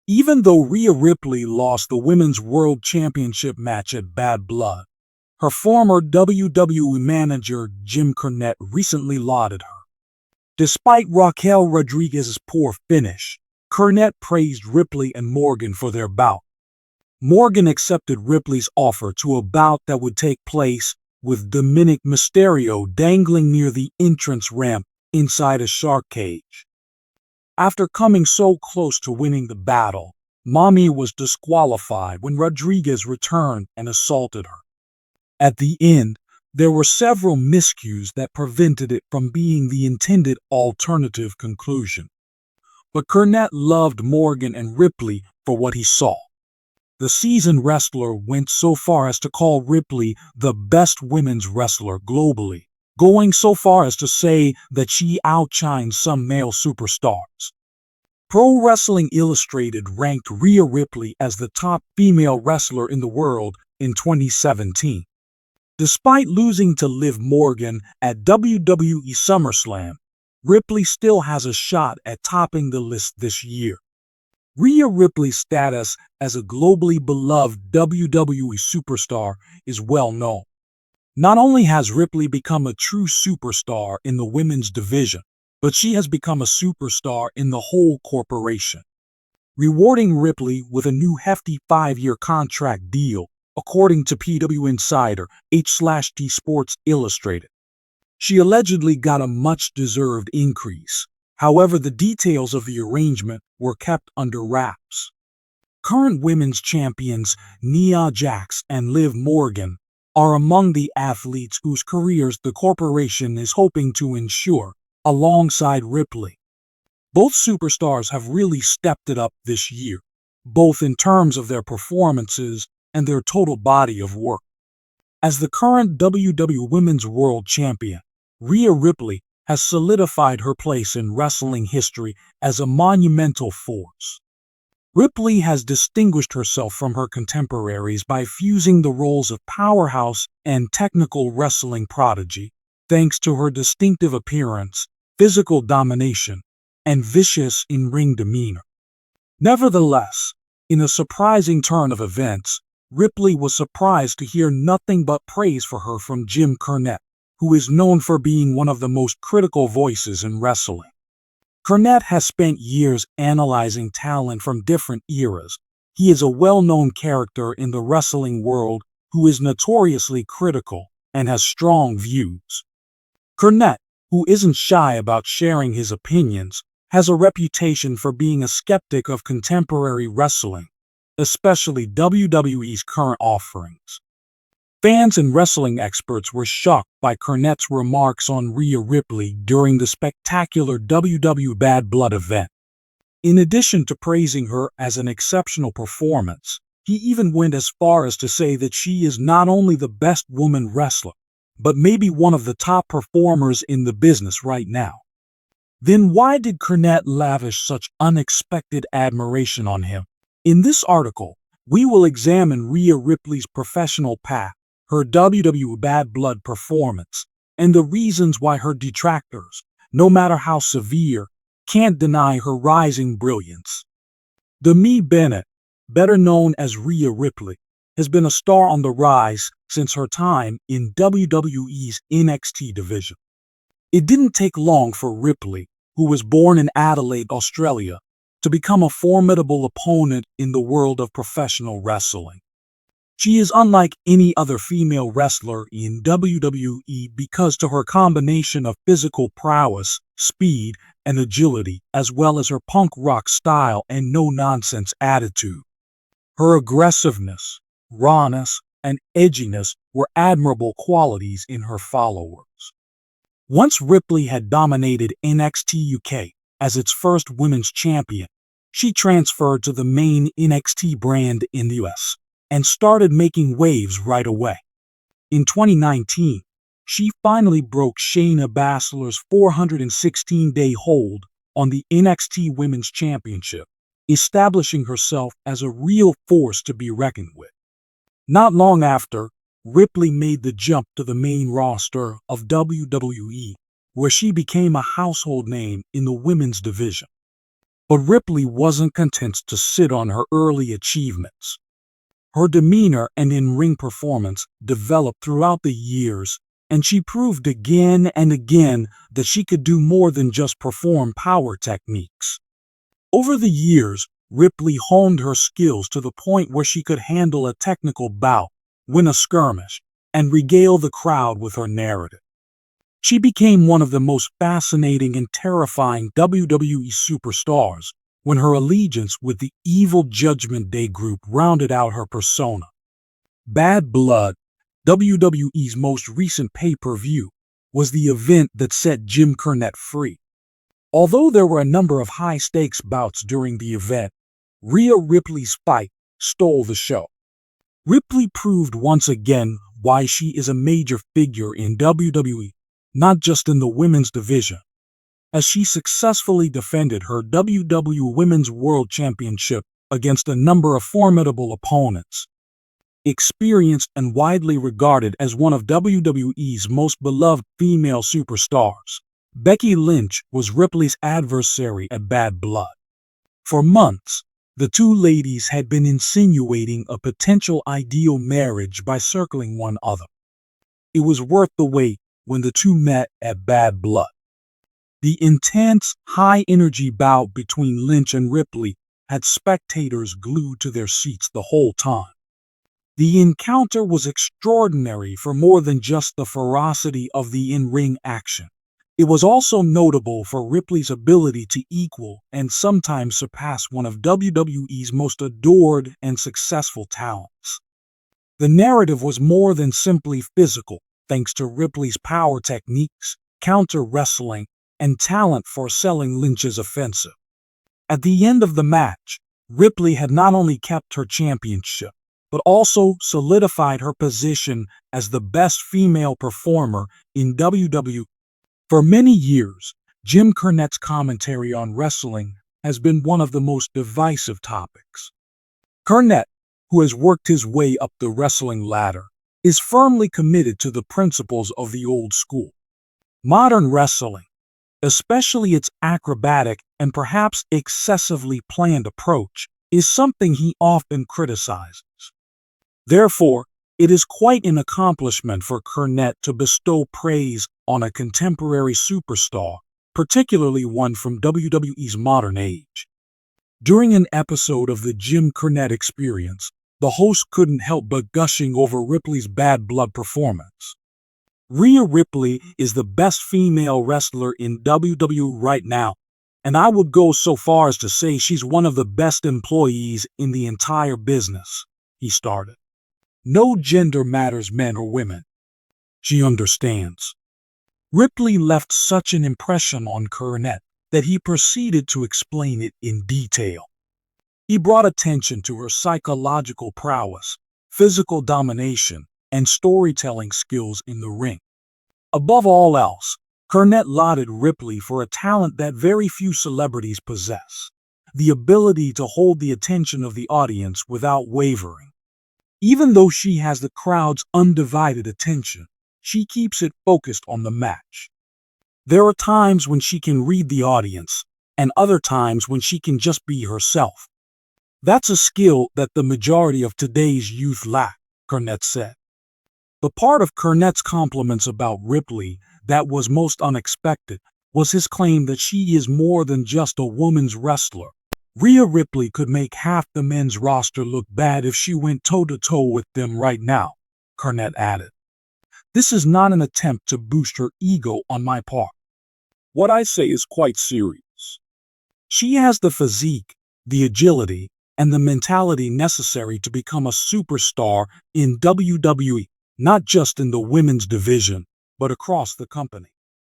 Even though Rhea Ripley lost the Women's World Championship match at Bad Blood, her former WWE manager Jim Cornette recently lauded her. Despite Raquel Rodriguez's poor finish, Cornette praised Ripley and Morgan for their bout. Morgan accepted Ripley's offer to a bout that would take place with Dominic Mysterio dangling near the entrance ramp inside a shark cage. After coming so close to winning the battle, Mommy was disqualified when Rodriguez returned and assaulted her. At the end, there were several miscues that prevented it from being the intended alternative conclusion. But Cornette loved Morgan and Ripley for what he saw. The seasoned wrestler went so far as to call Ripley the best women's wrestler globally, going so far as to say that she outshines some male superstars. Pro Wrestling Illustrated ranked Rhea Ripley as the top female wrestler in the world in 2017. Despite losing to Liv Morgan at WWE SummerSlam, Ripley still has a shot at topping the list this year. Rhea Ripley's status as a globally beloved WWE superstar is well known. Not only has Ripley become a true superstar in the women's division, but she has become a superstar in the whole corporation, rewarding Ripley with a new hefty 5-year contract deal, according to PW Insider H/T Sports Illustrated. She allegedly got a much-deserved increase. However, the details of the arrangement were kept under wraps. Current women's champions Nia Jax and Liv Morgan are among the athletes whose careers the corporation is hoping to ensure, alongside Ripley. Both superstars have really stepped it up this year, both in terms of their performances and their total body of work. As the current WWE Women's World Champion, Rhea Ripley has solidified her place in wrestling history as a monumental force. Ripley has distinguished herself from her contemporaries by fusing the roles of powerhouse and technical wrestling prodigy, thanks to her distinctive appearance, physical domination, and vicious in-ring demeanor. Nevertheless, in a surprising turn of events, Ripley was surprised to hear nothing but praise for her from Jim Cornette, who is known for being one of the most critical voices in wrestling. Cornette has spent years analyzing talent from different eras. He is a well-known character in the wrestling world who is notoriously critical and has strong views. Cornette, who isn't shy about sharing his opinions, has a reputation for being a skeptic of contemporary wrestling, especially WWE's current offerings. Fans and wrestling experts were shocked by Cornette's remarks on Rhea Ripley during the spectacular WWE Bad Blood event. In addition to praising her as an exceptional performance, he even went as far as to say that she is not only the best woman wrestler, but maybe one of the top performers in the business right now. Then why did Cornette lavish such unexpected admiration on him? In this article, we will examine Rhea Ripley's professional path, her WWE Bad Blood performance, and the reasons why her detractors, no matter how severe, can't deny her rising brilliance. Demi Bennett, better known as Rhea Ripley, has been a star on the rise since her time in WWE's NXT division. It didn't take long for Ripley, who was born in Adelaide, Australia, to become a formidable opponent in the world of professional wrestling. She is unlike any other female wrestler in WWE because to her combination of physical prowess, speed, and agility, as well as her punk rock style and no-nonsense attitude. Her aggressiveness, rawness, and edginess were admirable qualities in her followers. Once Ripley had dominated NXT UK as its first women's champion, she transferred to the main NXT brand in the US and started making waves right away. In 2019, she finally broke Shayna Baszler's 416-day hold on the NXT Women's Championship, establishing herself as a real force to be reckoned with. Not long after, Ripley made the jump to the main roster of WWE, where she became a household name in the women's division. But Ripley wasn't content to sit on her early achievements. Her demeanor and in-ring performance developed throughout the years, and she proved again and again that she could do more than just perform power techniques. Over the years, Ripley honed her skills to the point where she could handle a technical bout, win a skirmish, and regale the crowd with her narrative. She became one of the most fascinating and terrifying WWE superstars when her allegiance with the evil Judgment Day group rounded out her persona. Bad Blood, WWE's most recent pay-per-view, was the event that set Jim Cornette free. Although there were a number of high-stakes bouts during the event, Rhea Ripley's fight stole the show. Ripley proved once again why she is a major figure in WWE, not just in the women's division, as she successfully defended her WWE Women's World Championship against a number of formidable opponents. Experienced and widely regarded as one of WWE's most beloved female superstars, Becky Lynch was Ripley's adversary at Bad Blood. For months, the two ladies had been insinuating a potential ideal marriage by circling one another. It was worth the wait when the two met at Bad Blood. The intense, high-energy bout between Lynch and Ripley had spectators glued to their seats the whole time. The encounter was extraordinary for more than just the ferocity of the in-ring action. It was also notable for Ripley's ability to equal and sometimes surpass one of WWE's most adored and successful talents. The narrative was more than simply physical, thanks to Ripley's power techniques, counter-wrestling, and talent for selling Lynch's offensive. At the end of the match, Ripley had not only kept her championship, but also solidified her position as the best female performer in WWE. For many years, Jim Cornette's commentary on wrestling has been one of the most divisive topics. Cornette, who has worked his way up the wrestling ladder, is firmly committed to the principles of the old school. Modern wrestling, especially its acrobatic and perhaps excessively planned approach, is something he often criticizes. Therefore, it is quite an accomplishment for Cornette to bestow praise on a contemporary superstar, particularly one from WWE's modern age. During an episode of the Jim Cornette Experience, the host couldn't help but gushing over Ripley's Bad Blood performance. Rhea Ripley is the best female wrestler in WWE right now, and I would go so far as to say she's one of the best employees in the entire business, he started. No gender matters, men or women. She understands. Ripley left such an impression on Cornette that he proceeded to explain it in detail. He brought attention to her psychological prowess, physical domination, and storytelling skills in the ring. Above all else, Cornette lauded Ripley for a talent that very few celebrities possess: the ability to hold the attention of the audience without wavering. Even though she has the crowd's undivided attention, she keeps it focused on the match. There are times when she can read the audience, and other times when she can just be herself. That's a skill that the majority of today's youth lack, Cornette said. The part of Cornette's compliments about Ripley that was most unexpected was his claim that she is more than just a woman's wrestler. Rhea Ripley could make half the men's roster look bad if she went toe-to-toe with them right now, Cornette added. This is not an attempt to boost her ego on my part. What I say is quite serious. She has the physique, the agility, and the mentality necessary to become a superstar in WWE, not just in the women's division, but across the company.